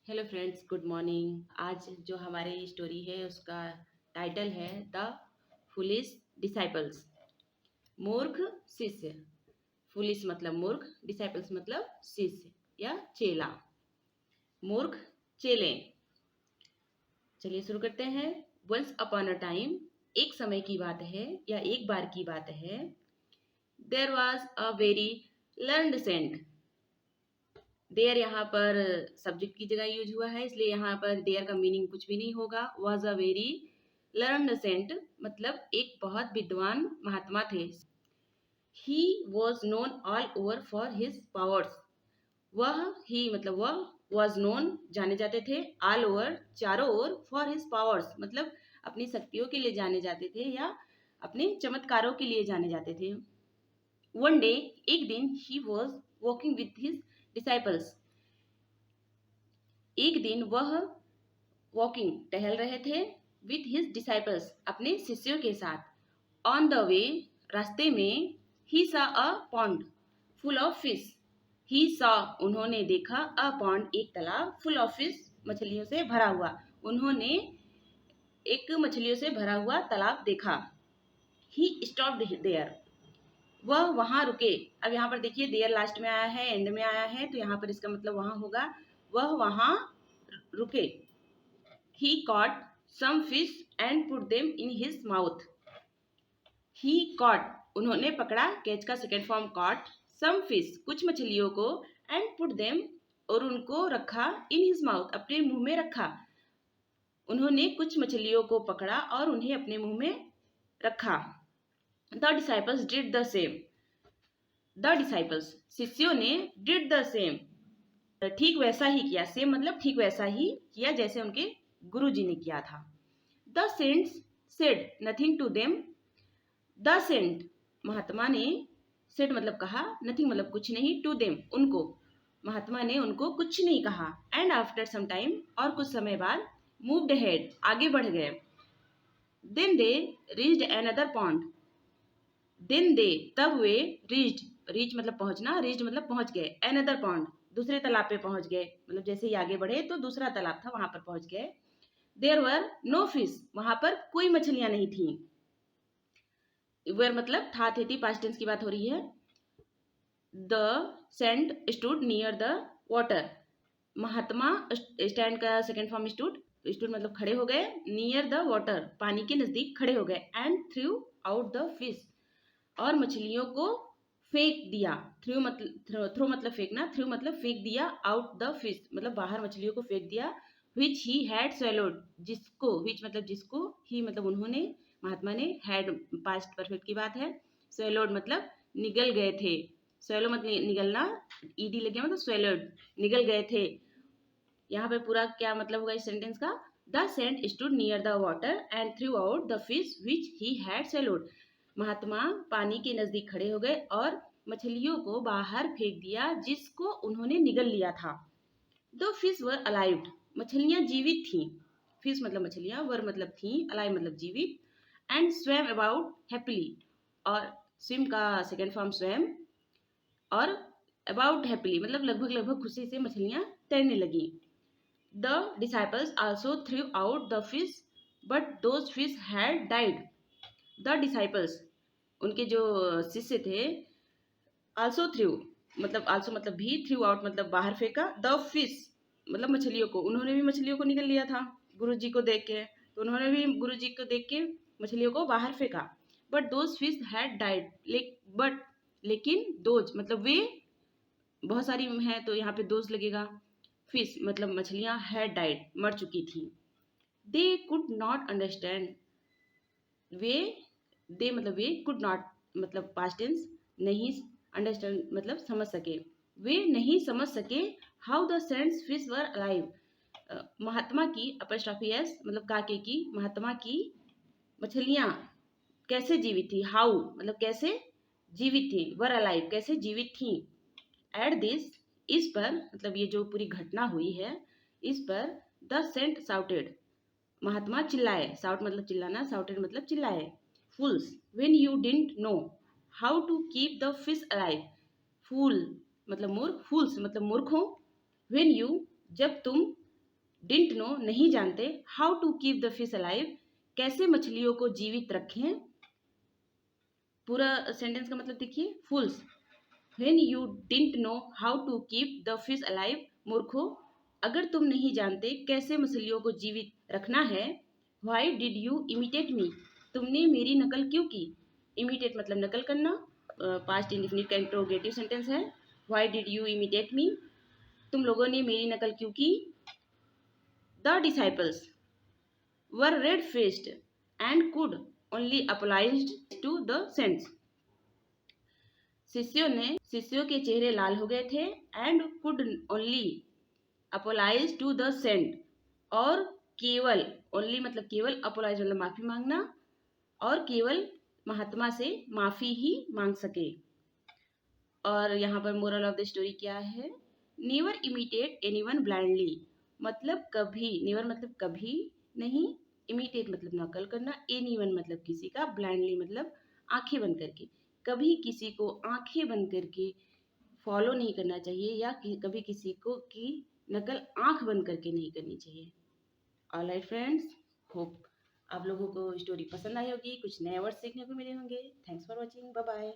Hello friends, good morning. आज जो हमारी स्टोरी है उसका टाइटल है द फुलिश डिसाइपल्स। मूर्ख शिष्य। फुलिश मतलब मूर्ख, डिसाइपल्स मतलब शिष्य या चेला। मूर्ख चेले। चलिए शुरू करते हैं। वंस अपॉन अ टाइम, एक समय की बात है या एक बार की बात है। There was a very learned saint. There यहाँ पर सब्जेक्ट की जगह यूज हुआ है, इसलिए यहाँ पर देयर का मीनिंग कुछ भी नहीं होगा। Was a very learned saint मतलब एक बहुत विद्वान महात्मा थे। He was known all over for his powers. वह ही मतलब वह वॉज नोन जाने जाते थे, ऑल ओवर चारों ओर, फॉर हिज पावर्स मतलब अपनी शक्तियों के लिए जाने जाते थे या अपने चमत्कारों के लिए जाने जाते थे। वन डे, एक दिन, he was walking with his disciples. एक दिन वह वॉकिंग टहल रहे थे विथ हिज डिसाइपल्स अपने शिष्यों के साथ। ऑन द वे, रास्ते में, he saw a pond full of fish. He saw उन्होंने देखा, अ पॉन्ड एक तालाब, फुल ऑफ फिश मछलियों से भरा हुआ। उन्होंने एक मछलियों से भरा हुआ तालाब देखा। ही स्टॉप्ड देयर, वह वहां रुके। अब यहाँ पर देखिए देयर लास्ट में आया है, एंड में आया है, तो यहाँ पर इसका मतलब वहां होगा। वह वहां रुके। He caught some fish and put them in his mouth. He caught उन्होंने पकड़ा, कैच का second form caught, some fish कुछ मछलियों को, and put them और उनको रखा, in his mouth अपने मुंह में रखा। उन्होंने कुछ मछलियों को पकड़ा और उन्हें अपने मुंह में रखा। The disciples did the same. The disciples शिष्यों ने did the same ठीक वैसा ही किया। सेम मतलब ठीक वैसा ही किया जैसे उनके गुरु जी ने किया था। The saints said nothing to them. The saint महात्मा ने, सेड मतलब कहा, नथिंग मतलब कुछ नहीं, टू देम उनको, महात्मा ने उनको कुछ नहीं कहा। एंड आफ्टर सम टाइम और कुछ समय बाद, मूव्ड हेड आगे बढ़ गए। Then they reached another pond. Then they तब वे, रीच्ड रीच मतलब पहुंचना, रीच्ड मतलब पहुंच गए, अनदर पॉन्ड दूसरे तालाब पे पहुंच गए, मतलब जैसे ही आगे बढ़े तो दूसरा तालाब था वहां पर पहुंच गए। देयर वर नो फिश, वहां पर कोई मछलियां नहीं थी। वेयर मतलब था, थी, पास्ट टेंस की बात हो रही है। The saint stood near the water, महात्मा स्टैंड का सेकेंड फॉर्म स्टूड, स्टूड मतलब खड़े हो गए, नियर द वाटर पानी के नजदीक खड़े हो गए, and threw out the fish और मछलियों को फेंक दिया। थ्रो मतलब फेंकना, थ्रू मतलब फेंक दिया, आउट द फिश मतलब बाहर मछलियों को फेंक दिया। विच ही हैड swallowed जिसको, विच मतलब जिसको, ही मतलब उन्होंने, महात्मा ने, हैड पास्ट परफेक्ट की बात है, swallowed मतलब निगल गए थे। swallow मतलब निगलना, ईडी लग गया मतलब swallowed निगल गए थे। यहाँ पे पूरा क्या मतलब होगा इस सेंटेंस का? The saint stood near the water and threw out the fish which he had swallowed। महात्मा पानी के नजदीक खड़े हो गए और मछलियों को बाहर फेंक दिया जिसको उन्होंने निगल लिया था। दो फिश वर अलाइव्ड, मछलियां जीवित थीं। फिश मतलब मछलियां, वर मतलब थी, अलाइव मतलब जीवित। एंड स्वेम अबाउट हैप्पीली, और स्विम का सेकेंड फॉर्म स्वेम, और अबाउट हैप्पीली मतलब लगभग लगभग खुशी से मछलियां तैरने लगी। The disciples also through out the fish but those fish had died. The disciples उनके जो शिष्य थे, आल्सो थ्रू मतलब, आल्सो मतलब भी, थ्रू आउट मतलब बाहर फेंका, द फिश मतलब मछलियों को, उन्होंने भी मछलियों को निगल लिया था गुरु जी को देख के, तो उन्होंने भी गुरु जी को देख के मछलियों को बाहर फेंका। But those fish had died, but लेकिन दोज मतलब वे, बहुत सारी हैं तो यहाँ पे दोज लगेगा। फिश मतलब मछलियां, हैड डाइड मर चुकी थी। दे कुड नॉट अंडरस्टैंड, वे, दे मतलब वे, कुड नॉट मतलब पास्ट टेंस, नहीं, अंडरस्टैंड मतलब समझ सके, वे नहीं समझ सके। How the saints fish were alive, महात्मा की अपस्ट्रॉफी एस मतलब काके की, महात्मा की मछलियां कैसे जीवित थी, हाउ मतलब कैसे जीवित थी, वर अलाइव कैसे जीवित थी। एट दिस इस पर मतलब ये जो पूरी घटना हुई है इस पर, द सेंट साउटेड महात्मा चिल्लाए, साउट मतलब चिल्लाना, साउटेड मतलब चिल्लाए। Fools when you didn't know how to keep the fish alive, fool मतलब मूर्ख, फूल्स मतलब मूर्ख हो, व्हेन यू जब तुम, डिडंट नो नहीं जानते, how to keep the fish alive कैसे मछलियों को जीवित रखें। पूरा सेंटेंस का मतलब देखिए, fools, when you didn't know how to keep the fish alive, मूर्खों अगर तुम नहीं जानते कैसे मछलियों को जीवित रखना है। Why did you imitate me, तुमने मेरी नकल क्यों की। इमिटेट मतलब नकल करना, पास्ट इंडेफिनिट का इंट्रोगेटिव सेंटेंस है। Why did you imitate me, तुम लोगों ने मेरी नकल क्यों की। The disciples were red faced and could only apologized to the saints, शिष्यों के चेहरे लाल हो गए थे, and could only apologize to the saint, और केवल, ओनली मतलब केवल, अपोलाइज मतलब माफी मांगना, और केवल महात्मा से माफी ही मांग सके। और यहाँ पर मोरल ऑफ द स्टोरी क्या है, नेवर इमिटेट एनीवन ब्लाइंडली, मतलब कभी, नेवर मतलब कभी नहीं, इमिटेट मतलब नकल करना, एनीवन मतलब किसी का, ब्लाइंडली मतलब आंखें बंद करके, कभी किसी को आंखें बंद करके फॉलो नहीं करना चाहिए, या कभी किसी को की नकल आंख बंद करके नहीं करनी चाहिए। ऑलराइट फ्रेंड्स, होप आप लोगों को स्टोरी पसंद आई होगी, कुछ नए वर्ड सीखने को मिले होंगे। Thanks for watching, bye bye.